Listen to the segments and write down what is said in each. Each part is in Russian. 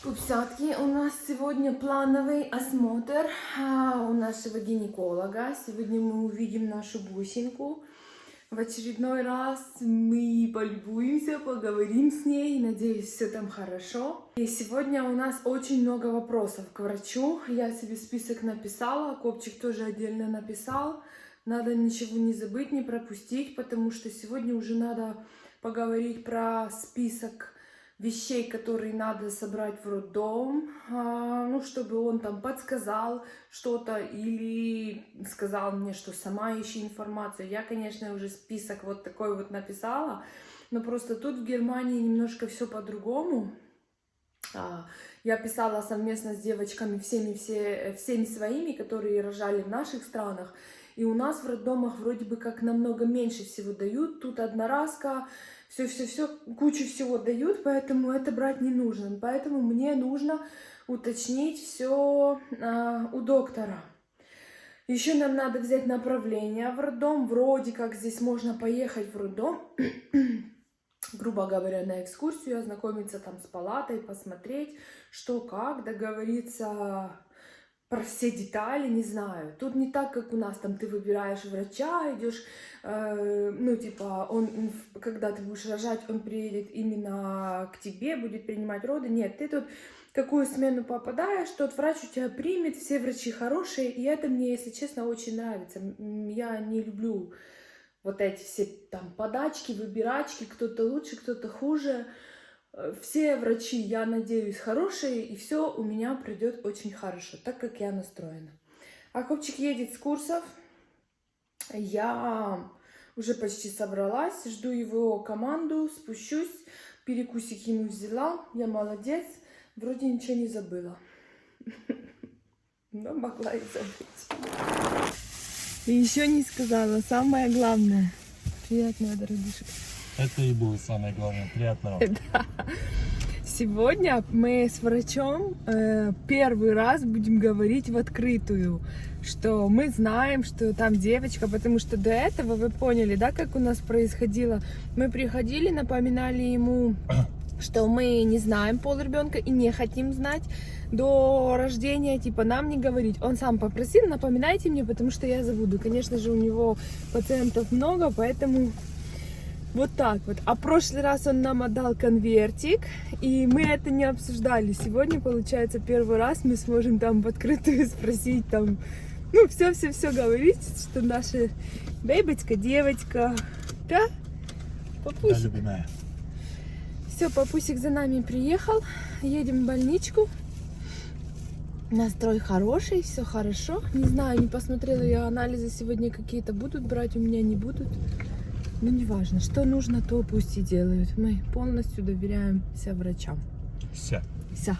Пупсятки, у нас сегодня плановый осмотр у нашего гинеколога. Сегодня мы увидим нашу бусинку. В очередной раз мы полюбуемся, поговорим с ней. Надеюсь, все там хорошо. И сегодня у нас очень много вопросов к врачу. Я себе список написала, Копчик тоже отдельно написал. Надо ничего не забыть, не пропустить, потому что сегодня уже надо поговорить про список вещей, которые надо собрать в роддом, ну, чтобы он там подсказал что-то или сказал мне, что сама ищи информацию. Я, конечно, уже список вот такой вот написала, но просто тут в Германии немножко все по-другому. Я писала совместно с девочками, всеми своими, которые рожали в наших странах, и у нас в роддомах вроде бы как намного меньше всего дают. Тут одноразка, все, кучу всего дают, поэтому это брать не нужно. Поэтому мне нужно уточнить все у доктора. Еще нам надо взять направление в роддом. Вроде как здесь можно поехать в роддом, грубо говоря, на экскурсию, ознакомиться там с палатой, посмотреть, что как, договориться про все детали, не знаю. Тут не так, как у нас, там ты выбираешь врача, идешь, ну, типа, он, когда ты будешь рожать, он приедет именно к тебе, будет принимать роды. Нет, ты тут в какую смену попадаешь, тот врач у тебя примет, все врачи хорошие, и это мне, если честно, очень нравится. Я не люблю вот эти все там подачки, выбирачки, кто-то лучше, кто-то хуже. Все врачи, я надеюсь, хорошие, и все у меня придет очень хорошо, так как я настроена. А Копчик едет с курсов. Я уже почти собралась, жду его команду, спущусь, перекусик ему взяла. Я молодец, вроде ничего не забыла. Но могла и забыть. И еще не сказала самое главное. Приятного, дорогишек. Это и было самое главное. Приятного. Да. Сегодня мы с врачом первый раз будем говорить в открытую, что мы знаем, что там девочка, потому что до этого вы поняли, да, как у нас происходило. Мы приходили, напоминали ему, что мы не знаем пол ребенка и не хотим знать до рождения, типа нам не говорить. Он сам попросил, напоминайте мне, потому что я забуду. Конечно же, у него пациентов много, поэтому вот так вот. А прошлый раз он нам отдал конвертик, и мы это не обсуждали. Сегодня, получается, первый раз мы сможем там в открытую спросить, там, ну, все говорить, что наша бейбочка, девочка, да? Папусик. Да, любимая. Все, папусик за нами приехал, едем в больничку. Настрой хороший, все хорошо. Не знаю, не посмотрела я анализы сегодня какие-то будут брать, у меня не будут. Ну, неважно, что нужно, то пусть и делают. Мы полностью доверяемся врачам. Все. Все.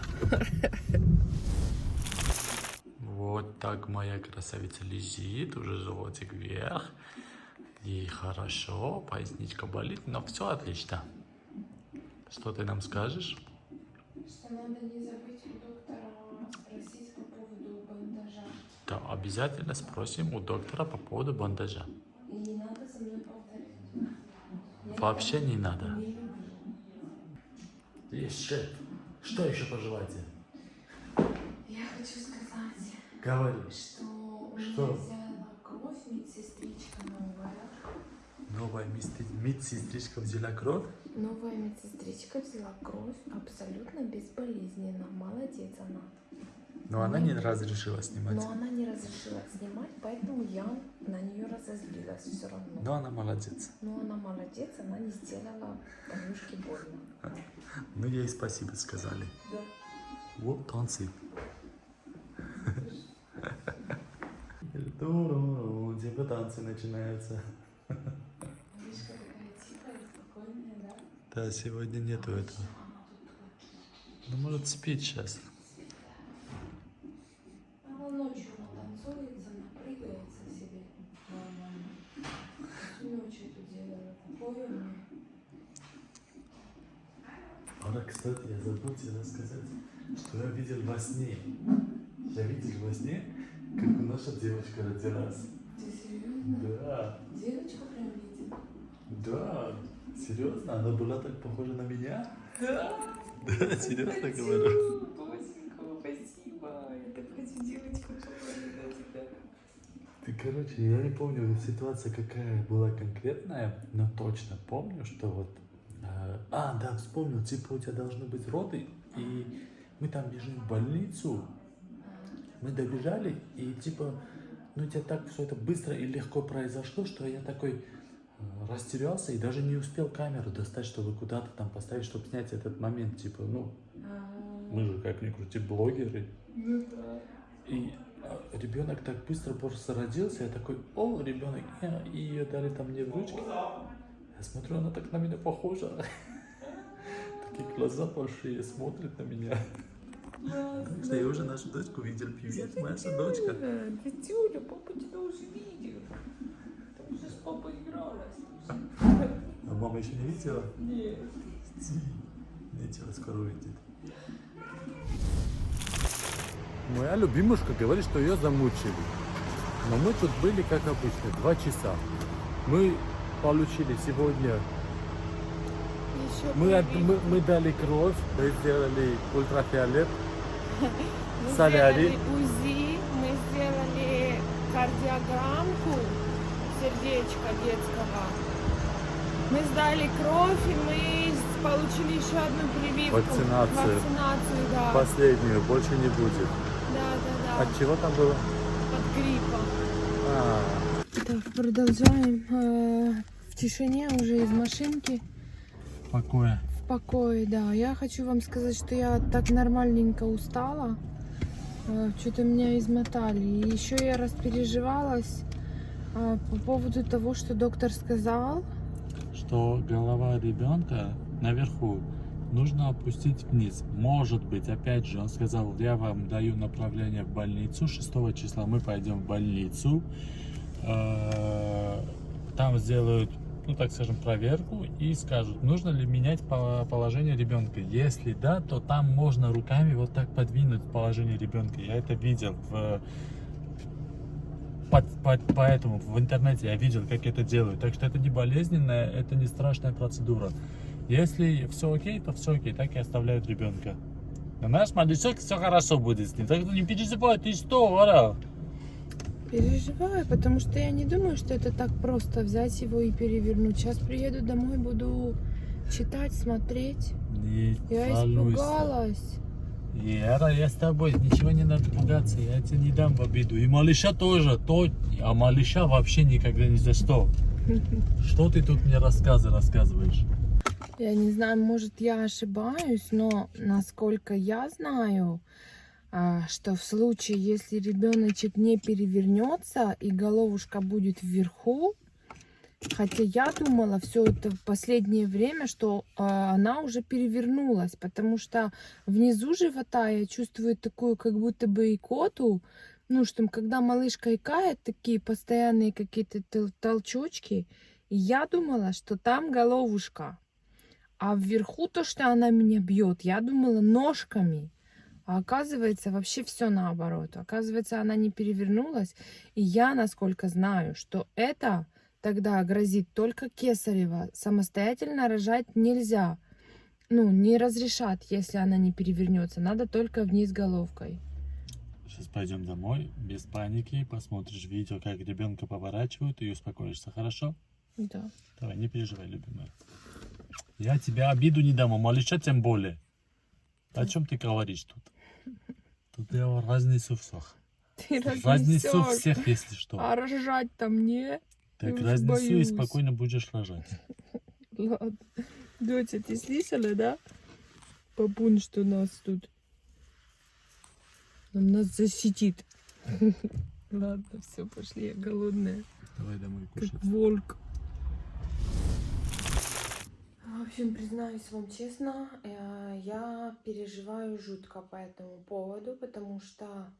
Вот так моя красавица лежит, уже животик вверх. Ей хорошо, поясничка болит, но все отлично. Что ты нам скажешь? Что надо не забыть у доктора спросить по поводу бандажа. Да, обязательно спросим у доктора по поводу бандажа. И не надо со мной повторять. Вообще не надо. Есть шеф. Что еще пожелаете? Я хочу сказать, Говори. что у меня Что? взяла кровь медсестричка новая. Новая медсестричка взяла кровь? Новая медсестричка взяла кровь абсолютно безболезненно. Молодец она. Но она не разрешила снимать. Но она не разрешила снимать, поэтому я на нее разозлилась все равно. Но она молодец. Но она молодец, она не сделала Танюшке больно. Ну, ей спасибо сказали. Да. Вот танцы. Типа танцы начинаются. Видишь, какая тихая, спокойная, да? Да, сегодня нету этого. Ну, может, спит сейчас. Она ночью танцуется, напрыгается себе нормально. Всю ночь это делала. Такое мне. Кстати, я забыл тебе рассказать, что я видел во сне. Я видел во сне, как наша девочка родилась. Ты серьезно? Да. Девочку прям видел? Да. Серьезно? Она была так похожа на меня? Да. Да, серьезно говорю. Короче, я не помню ситуация какая была конкретная, но точно помню, что вот... да, вспомнил, типа у тебя должны быть роды, и мы там бежим в больницу, мы добежали, и типа, ну у тебя так все это быстро и легко произошло, что я такой растерялся и даже не успел камеру достать, чтобы куда-то там поставить, чтобы снять этот момент, типа, ну, мы же как ни крути блогеры. Ну да. И ребенок так быстро просто родился, я такой, о, ребенок, и ее дали там мне в ручки. Я смотрю, она так на меня похожа. Такие глаза большие, смотрит на меня. Что я уже нашу дочку видел. Привет, наша дочка. Тетюля, папа тебя уже видел. Ты уже с папой игралась. А мама еще не видела? Нет. Ничего, скоро увидит. Моя любимушка говорит, что ее замучили. Но мы тут были, как обычно, 2 часа. Мы получили сегодня... Мы дали кровь, мы сделали ультрафиолет, Мы солярий. сделали УЗИ, мы сделали кардиограммку сердечка детского. Мы сдали кровь, и мы получили еще одну прививку. Вакцинацию. Вакцинацию, да. Последнюю, больше не будет. Да. От чего там было? Под гриппом. Так, продолжаем в тишине уже из машинки. Покоя. В покое, да. Я хочу вам сказать, что я так нормальненько устала. Что-то меня измотали. И еще я распереживалась по поводу того, что доктор сказал. Что голова ребенка наверху нужно опустить вниз. Может быть, опять же, он сказал, я вам даю направление в больницу. 6 числа мы пойдем в больницу. Там сделают, ну так скажем, проверку и скажут, нужно ли менять положение ребенка. Если да, то там можно руками вот так подвинуть положение ребенка. Я это видел поэтому в интернете я видел, как это делают. Так что это не болезненная, это не страшная процедура. Если все окей, то все окей, так и оставляют ребенка. Но наш малышок, все хорошо будет с ним. Так что не переживай, ты что, Вара? Переживаю, потому что я не думаю, что это так просто взять его и перевернуть. Сейчас приеду домой, буду читать, смотреть. Не Я волнуйся. испугалась. Яра, я с тобой, ничего не надо пугаться, я тебя не дам в обиду. И малыша тоже, а малыша вообще никогда ни за что. Что ты тут мне рассказываешь? Я не знаю, может, я ошибаюсь, но насколько я знаю, что в случае, если ребеночек не перевернется и головушка будет вверху, хотя я думала все это в последнее время, что она уже перевернулась, потому что внизу живота я чувствую такую, как будто бы икоту, ну, что когда малышка икает, такие постоянные какие-то толчочки, и я думала, что там головушка. А вверху то, что она меня бьет, я думала ножками. А оказывается, вообще все наоборот. Оказывается, она не перевернулась. И я, насколько знаю, что это тогда грозит только кесарево. Самостоятельно рожать нельзя. Ну, не разрешат, если она не перевернется. Надо только вниз головкой. Сейчас пойдем домой, без паники, посмотришь видео, как ребенка поворачивают и успокоишься, хорошо? Да. Давай, не переживай, любимая. Я тебе обиду не дам, а малыша тем более. О чем ты говоришь тут? Тут я разнесу всех. Ты Разнесу разнесешь. всех, если что. А рожать-то мне? Так я разнесу боюсь. и спокойно будешь рожать. Ладно. Доча, ты слышала, да? Папун, что нас тут. Он нас защитит. Ладно, все, пошли, я голодная. Давай домой кушать. Как волк. В общем, признаюсь вам честно, я переживаю жутко по этому поводу, потому что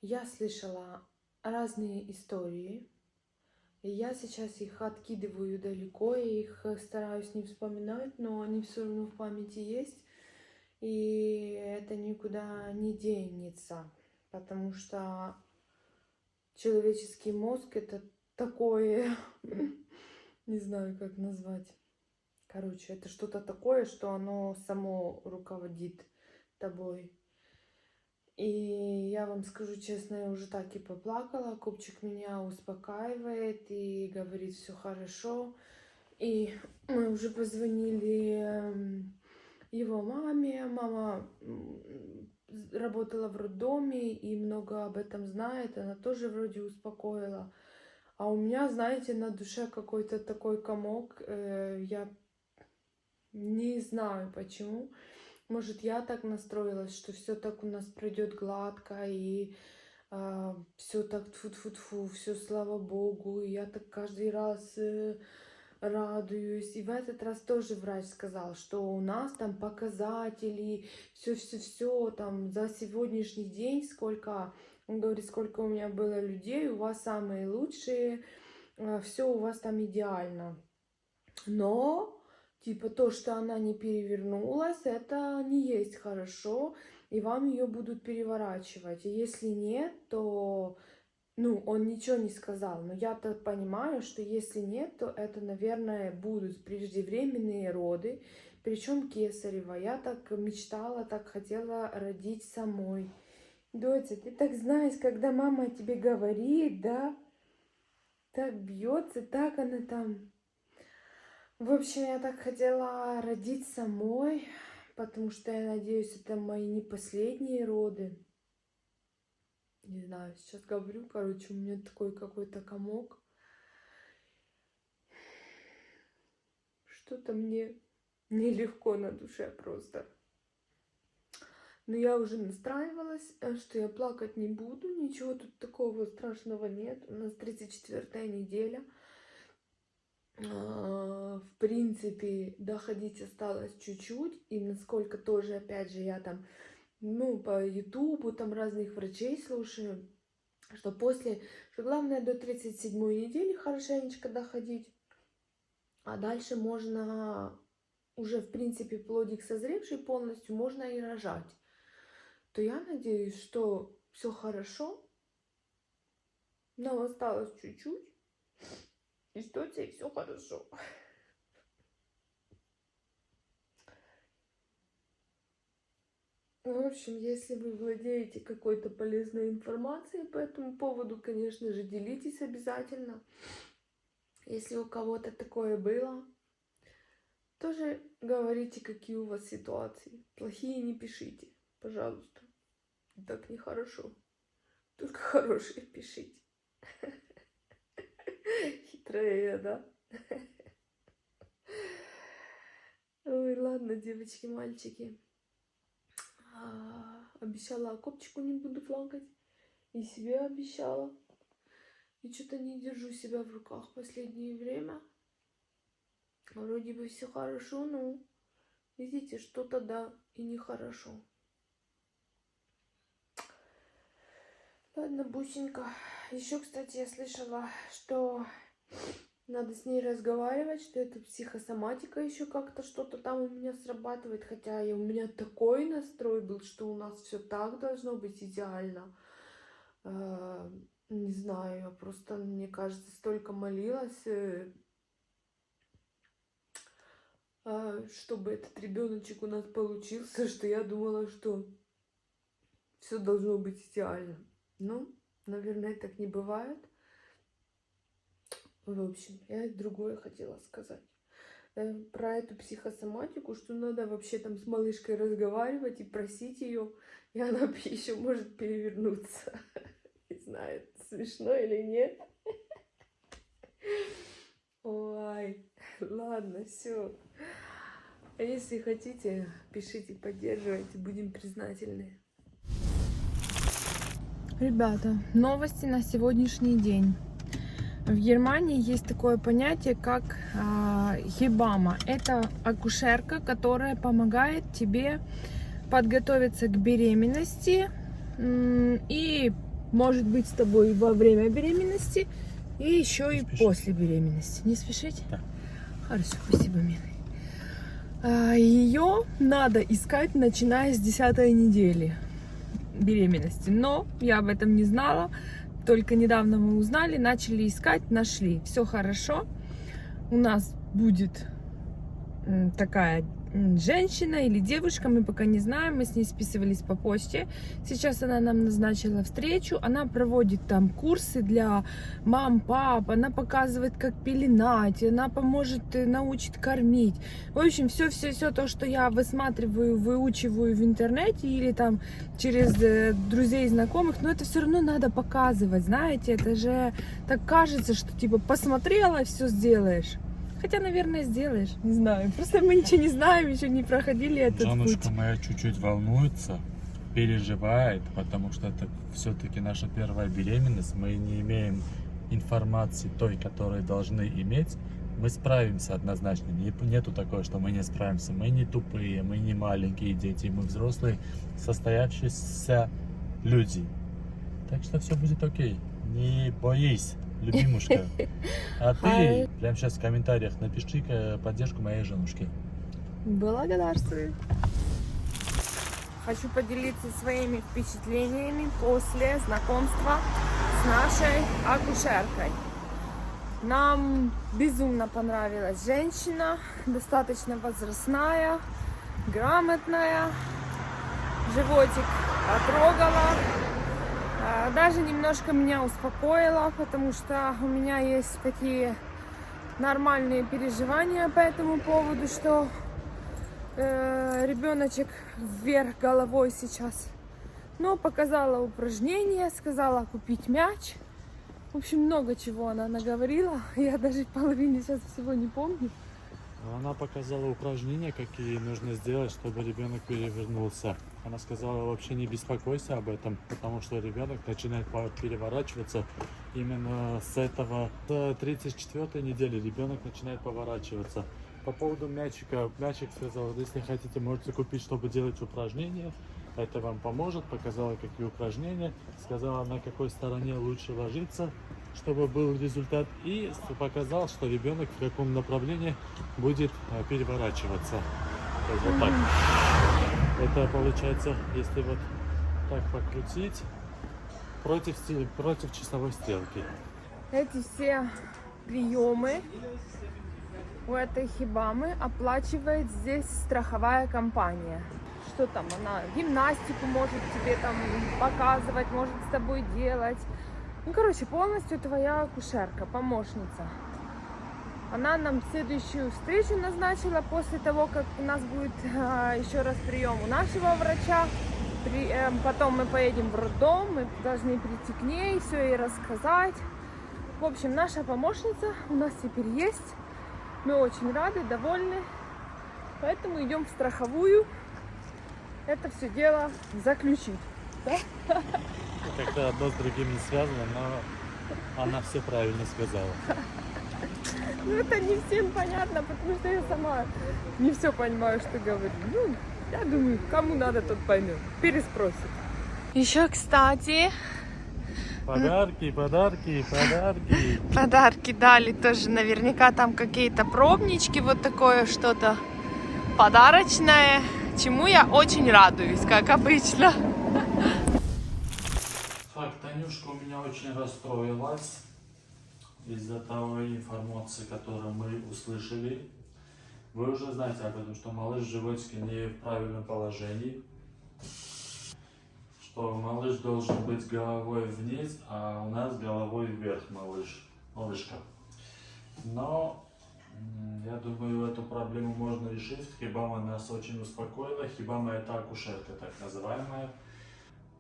я слышала разные истории, и я сейчас их откидываю далеко, я их стараюсь не вспоминать, но они все равно в памяти есть, и это никуда не денется, потому что человеческий мозг это такое, не знаю, как назвать. Короче, это что-то такое, что оно само руководит тобой. И я вам скажу честно, я уже так и поплакала. Копчик меня успокаивает и говорит, все хорошо. И мы уже позвонили его маме. Мама работала в роддоме и много об этом знает. Она тоже вроде успокоила. А у меня, знаете, на душе какой-то такой комок. Я не знаю почему. Может, я так настроилась, что все так у нас пройдет гладко, и все так тфу-тфу-тфу, все слава богу. И я так каждый раз радуюсь. И в этот раз тоже врач сказал, что у нас там показатели, все там за сегодняшний день, сколько, он говорит, сколько у меня было людей, у вас самые лучшие, все у вас там идеально. Но типа то, что она не перевернулась, это не есть хорошо, и вам ее будут переворачивать. И если нет, то, он ничего не сказал. Но я-то понимаю, что если нет, то это, наверное, будут преждевременные роды, причем кесарево. Я так мечтала, так хотела родить самой. Дотя, ты так знаешь, когда мама тебе говорит, да, так бьется, так она там... В общем, я так хотела родить самой, потому что я надеюсь, это мои не последние роды. Не знаю, сейчас говорю, короче, у меня такой какой-то комок. Что-то мне нелегко на душе просто. Но я уже настраивалась, что я плакать не буду, ничего тут такого страшного нет. У нас 34-я неделя. В принципе, доходить осталось чуть-чуть, и насколько тоже, опять же, я там, по ютубу там разных врачей слушаю, что главное до 37-й недели хорошенечко доходить, а дальше можно уже, в принципе, плодик созревший полностью, можно и рожать. То я надеюсь, что все хорошо, нам осталось чуть-чуть. И что тебе все хорошо. В общем, если вы владеете какой-то полезной информацией по этому поводу, конечно же, делитесь обязательно. Если у кого-то такое было, тоже говорите, какие у вас ситуации. Плохие не пишите, пожалуйста. Так нехорошо. Только хорошие пишите. Хитрая, да? Ой, ладно, девочки, мальчики. Обещала Копчику не буду плакать. И себе обещала. И что-то не держу себя в руках в последнее время. Вроде бы все хорошо, но видите, что-то да и нехорошо. Ладно, бусинка. Еще, кстати, я слышала, что надо с ней разговаривать, что это психосоматика еще как-то что-то там у меня срабатывает. Хотя у меня такой настрой был, что у нас все так должно быть идеально. Не знаю, я просто, мне кажется, столько молилась, чтобы этот ребеночек у нас получился, что я думала, что все должно быть идеально. Ну, наверное, так не бывает. В общем, я другое хотела сказать. Про эту психосоматику, что надо вообще там с малышкой разговаривать и просить ее, и она еще может перевернуться. Не знаю, смешно или нет. Ой, ладно, все. А если хотите, пишите, поддерживайте, будем признательны. Ребята, новости на сегодняшний день. В Германии есть такое понятие, как хебама. Это акушерка, которая помогает тебе подготовиться к беременности и может быть с тобой во время беременности и еще и после беременности. Не спешите? Да. Хорошо, спасибо, милый. Ее надо искать, начиная с 10-й недели беременности. Но я об этом не знала. Только недавно мы узнали, начали искать, нашли. Все хорошо. У нас будет такая женщина или девушка, мы пока не знаем, мы с ней списывались по почте. Сейчас она нам назначила встречу, она проводит там курсы для мам, пап, она показывает, как пеленать, она поможет, научит кормить. В общем, все то, что я высматриваю, выучиваю в интернете или там через друзей, знакомых, но это все равно надо показывать, знаете, это же так кажется, что типа посмотрела, все сделаешь. Хотя, наверное, сделаешь, не знаю. Просто мы ничего не знаем, еще не проходили этот Жанушка путь. моя чуть-чуть волнуется, переживает, потому что это все-таки наша первая беременность. Мы не имеем информации той, которую должны иметь. Мы справимся однозначно. Нету такого, что мы не справимся. Мы не тупые, мы не маленькие дети, мы взрослые, состоявшиеся люди. Так что все будет окей. Не боись, любимушка. А ты прямо сейчас в комментариях напиши поддержку моей женушки. Благодарствую. Хочу поделиться своими впечатлениями после знакомства с нашей акушеркой. Нам безумно понравилась женщина, достаточно возрастная, грамотная, животик потрогала. Даже немножко меня успокоила, потому что у меня есть такие нормальные переживания по этому поводу, что ребеночек вверх головой сейчас. Но показала упражнение, сказала купить мяч. В общем, много чего она наговорила. Я даже половины сейчас всего не помню. Она показала упражнения, какие нужно сделать, чтобы ребенок перевернулся. Она сказала, вообще не беспокойся об этом, потому что ребенок начинает переворачиваться именно с 34-й недели ребенок начинает поворачиваться. По поводу мячика, мячик сказал, если хотите, можете купить, чтобы делать упражнения. Это вам поможет, показала, какие упражнения, сказала, на какой стороне лучше ложиться, чтобы был результат, и показал, что ребенок в каком направлении будет переворачиваться. То есть вот так. Это получается, если вот так покрутить, против часовой стрелки. Эти все приемы у этой хибамы оплачивает здесь страховая компания. Что там, она гимнастику может тебе там показывать, может с тобой делать. Ну, короче, полностью твоя акушерка, помощница. Она нам следующую встречу назначила после того, как у нас будет еще раз прием у нашего врача. Потом мы поедем в роддом, мы должны прийти к ней, все ей рассказать. В общем, наша помощница у нас теперь есть. Мы очень рады, довольны. Поэтому идем в страховую. Это все дело заключить. Да? Как-то одно с другим не связано, но она все правильно сказала. Ну, это не всем понятно, потому что я сама не все понимаю, что говорю. Ну, я думаю, кому надо, тот поймет. Переспросит. Еще, кстати, Подарки. подарки дали тоже. Наверняка там какие-то пробнички, вот такое что-то подарочное. Чему я очень радуюсь, как обычно. Так, Танюшка у меня очень расстроилась из-за той информации, которую мы услышали. Вы уже знаете об этом, что малыш в животике не в правильном положении, что малыш должен быть головой вниз, а у нас головой вверх малышка. Но я думаю, эту проблему можно решить. Хибама нас очень успокоила. Хибама — это акушерка, так называемая.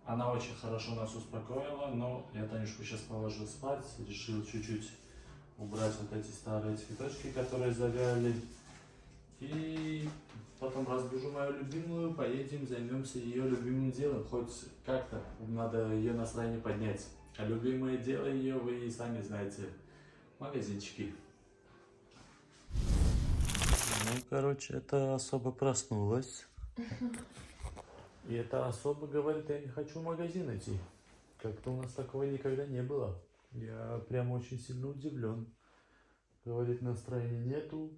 Она очень хорошо нас успокоила, но я Танюшку сейчас положил спать, решил чуть-чуть убрать вот эти старые цветочки, которые завяли. И потом разбужу мою любимую, поедем, займемся ее любимым делом. Хоть как-то надо ее настроение поднять. А любимое дело ее, вы и сами знаете, магазинчики. Ну, короче, это особо проснулась. И это особо говорит, я не хочу в магазин идти. Как-то у нас такого никогда не было. Я прям очень сильно удивлен. Говорит, настроения нету.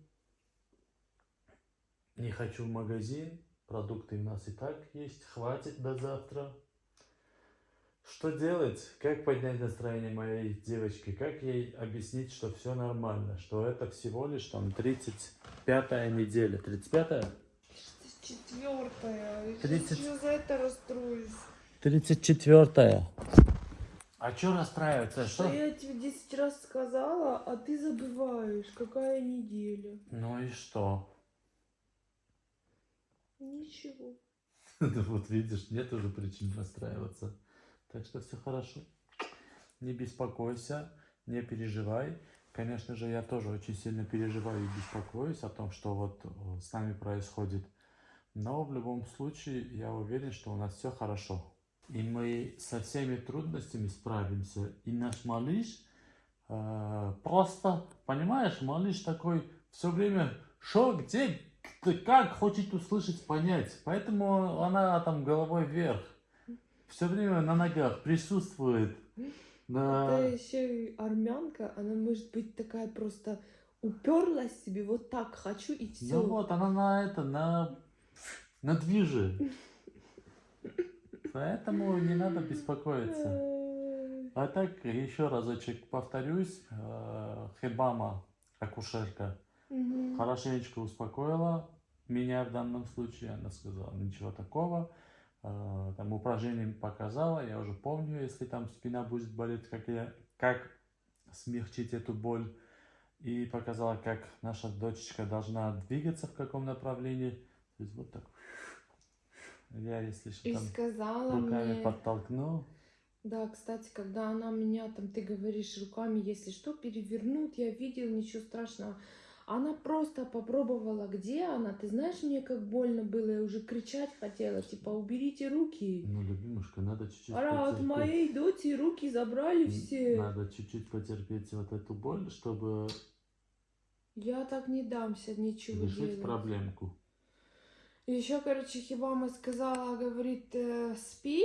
Не хочу в магазин. Продукты у нас и так есть. Хватит до завтра. Что делать? Как поднять настроение моей девочки? Как ей объяснить, что все нормально? Что это всего лишь там 35-я неделя. 35-я? 34-я. 30. Я за это расстроюсь. 34-я. А чё расстраиваться? Что я тебе 10 раз сказала, а ты забываешь. Какая неделя? Ну и что? Ничего. Вот видишь, нет уже причин расстраиваться. Так что все хорошо. Не беспокойся, не переживай. Конечно же, я тоже очень сильно переживаю и беспокоюсь о том, что вот с нами происходит. Но в любом случае, я уверен, что у нас все хорошо. И мы со всеми трудностями справимся. И наш малыш просто, понимаешь, малыш такой все время, что, где, как хочет услышать, понять. Поэтому она там головой вверх. Все время на ногах присутствует. Это еще и армянка, она может быть такая просто уперлась себе, вот так хочу и все. Ну вот, она на движе. Поэтому не надо беспокоиться. А так, еще разочек повторюсь, Хебама, акушерка, хорошенечко успокоила меня в данном случае. Она сказала, ничего такого. Там упражнение показала, я уже помню, если там спина будет болеть, как смягчить эту боль. И показала, как наша дочечка должна двигаться, в каком направлении. То есть вот так. Я, если что, И там сказала руками мне... подтолкну. Да, кстати, когда она меня там, ты говоришь руками, если что, перевернут, я видел, ничего страшного. Она просто попробовала, где она. Ты знаешь, мне как больно было, я уже кричать хотела, типа, уберите руки. Ну, любимушка, надо чуть-чуть А от моей дочери руки забрали все. Надо чуть-чуть потерпеть вот эту боль, чтобы Я так не дамся ничего решить делать. проблемку. Еще, короче, Хибама сказала, говорит, спи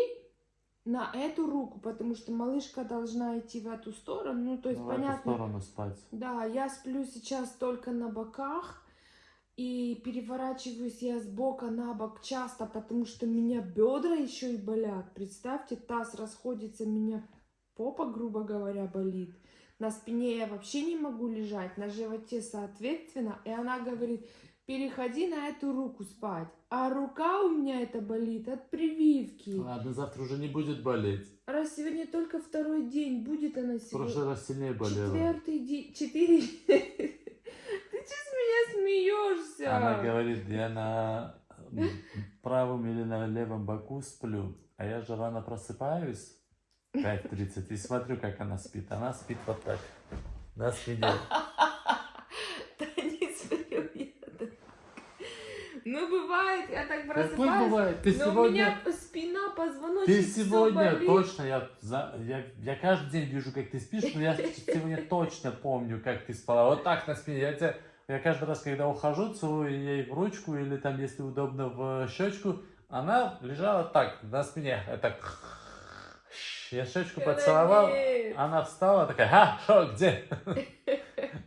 на эту руку, потому что малышка должна идти в эту сторону. Ну, то есть, В понятно. эту сторону спать. Да, я сплю сейчас только на боках. И переворачиваюсь я с бока на бок часто, потому что меня бедра еще и болят. Представьте, таз расходится, меня попа, грубо говоря, болит. На спине я вообще не могу лежать, на животе соответственно. И она говорит, переходи на эту руку спать. А рука у меня это болит от прививки. Ладно, завтра уже не будет болеть. Раз сегодня только второй день, будет она В сегодня. прошлый раз сильнее болела. 4-й день, 4. Ты что с меня смеешься? Она говорит, я на правом или на левом боку сплю, а я же рано просыпаюсь, 5:30, и смотрю, как она спит. Она спит вот так, на спине. Да не сплю я так. Ну, бывает, я так Какой просыпаюсь, бывает? Ты но у сегодня... меня спина, позвоночник, Ты всё сегодня болит. точно, я каждый день вижу, как ты спишь, но я сегодня точно помню, как ты спала. Вот так на спине. Я каждый раз, когда ухожу, целую ей в ручку или там, если удобно, в щечку, она лежала так, на спине. Это... Я щечку поцеловал, она встала такая, что, где?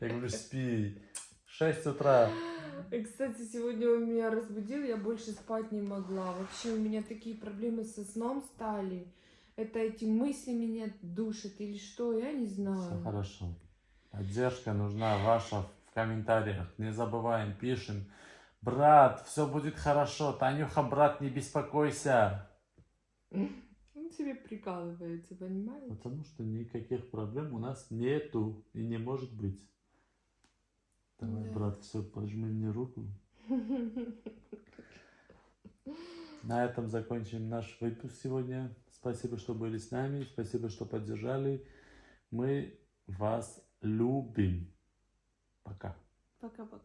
Я говорю, спи. 6 утра. И, кстати, сегодня он меня разбудил, я больше спать не могла. Вообще у меня такие проблемы со сном стали. Это эти мысли меня душат или что, я не знаю. Все хорошо. Поддержка нужна ваша в комментариях. Не забываем, пишем. Брат, все будет хорошо. Танюха, брат, не беспокойся. Он себе прикалывается, понимаете? Потому что никаких проблем у нас нету и не может быть. Давай, Да. брат, все, пожми мне руку. На этом закончим наш выпуск сегодня. Спасибо, что были с нами. Спасибо, что поддержали. Мы вас любим. Пока. Пока-пока.